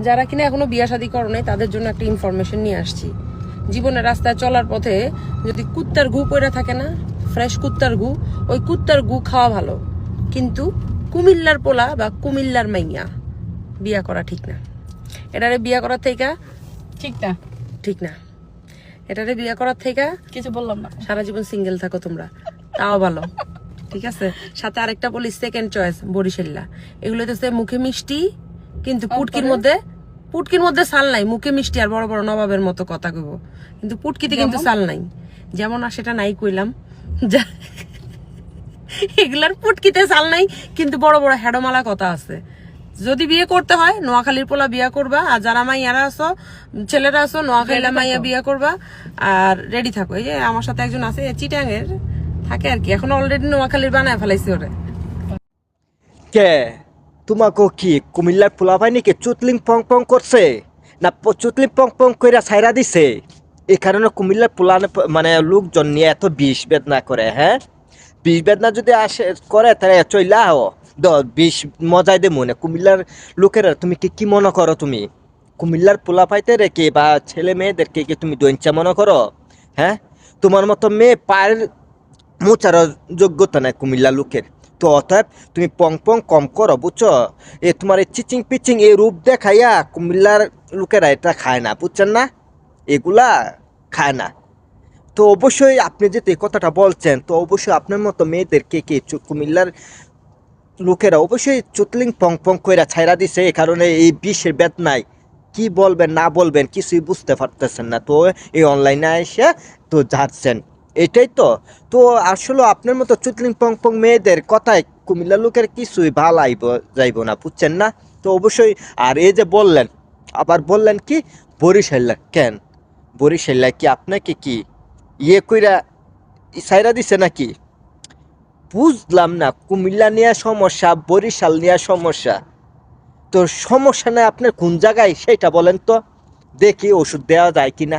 যারা কিনা এখনো বিয়া শাদী করো নাই তাদের জন্য একটা ইনফরমেশন নিয়ে আসছি। জীবনের রাস্তায় চলার পথে যদি কুত্তার গু পড়ে থাকে না, ফ্রেশ কুত্তার গু, ওই কুত্তার গু খাওয়া ভালো, কিন্তু কুমিল্লার পোলা বা কুমিল্লার মাইয়া বিয়া করা ঠিক না। এটারে বিয়া করার থেকে ঠিক না, এটারে বিয়া করার থেকে কিছু বললাম না, সারা জীবন সিঙ্গেল থাকো তোমরা, তাও ভালো। ঠিক আছে, সাথে আরেকটা বলি, সেকেন্ড চয়েস বরিশাল্লা। এগুলো তো মুখে মিষ্টি কিন্তু পুটকির মধ্যে সাল নাই। মুখে মিষ্টি আর বড় বড় নবাবের মতো কথা কইব, কিন্তু পুটকিতে কিন্তু সাল নাই। যেমন আর সেটা নাই কইলাম, এগুলার পুটকিতে সাল নাই কিন্তু বড় বড় হেডমালা কথা আছে। যদি বিয়ে করতে হয় নোয়াখালীর পোলা বিয়া করবা, আর যারা মাইয়ারা আছো, ছেলেরা আছো, নোয়াখালীর মাইয়া বিয়া করবা আর রেডি থাকো। এই যে আমার সাথে একজন আছে চিটাঙের থাকে আর কি, এখন অলরেডি নোয়াখালীর বানায় ফেলাইছে ওরে। কে তোমাকে কি কুমিল্লার পোলা ভাই নাকি চুতলিং পং পং করছে না চুতলিং পং পং কইরা ছাইরা দিছে? এই কারণে কুমিল্লার পোলা মানে লোকজন নিয়ে এত বিষ বেদনা করে। হ্যাঁ, বিষ বেদনা যদি আসে করে তাহলে চইলা হও বিষ মজাই দে মনে। কুমিল্লার লোকেরা তুমি কি মনে করো? তুমি কুমিল্লার পোলা পাইতে রেখে বা ছেলে মেয়েদেরকে কি তুমি দৈঞ্চা মনে করো? হ্যাঁ, তোমার মতো মেয়ে পায়ের মোচার যোগ্যতা নাই কুমিল্লার লোকের। তো অতএব তুমি পং পং কম করো, বুঝছো? তোমার এই চিচিং পিচিং এই রূপ দেখাইয়া কুমিল্লার লোকেরা এটা খায় না, বুঝছেন না? এগুলা খায় না। তো অবশ্যই আপনি যেতে এই কথাটা বলছেন, তো অবশ্যই আপনার মতো মেয়েদেরকে কি কুমিল্লার লোকেরা অবশ্যই চুতলিং পং পং কইরা ছাইরা দিছে। এই কারণে এই বিষের বেদনায় কি বলবেন না বলবেন কিছুই বুঝতে পারতেছেন না। তো এই অনলাইনে এসে তো যাচ্ছেন, এটাই তো। তো আসলে আপনার মতো চুতলিং পং পং মেয়েদের কথায় কুমিল্লার লোকের কিছুই ভালো যাইব না, বুঝছেন না? তো অবশ্যই। আর এই যে বললেন, আবার বললেন কি বরিশাল্লা, কেন বরিশাল্লা কি আপনাকে কি ইয়ে কইরা ছাইরা দিছে নাকি? বুঝলাম না। কুমিল্লা নিয়ে সমস্যা, বরিশাল নিয়ে সমস্যা, তো সমস্যা নাই আপনার কোন জায়গায় সেটা বলেন তো, দেখি ওষুধ দেওয়া যায় কিনা।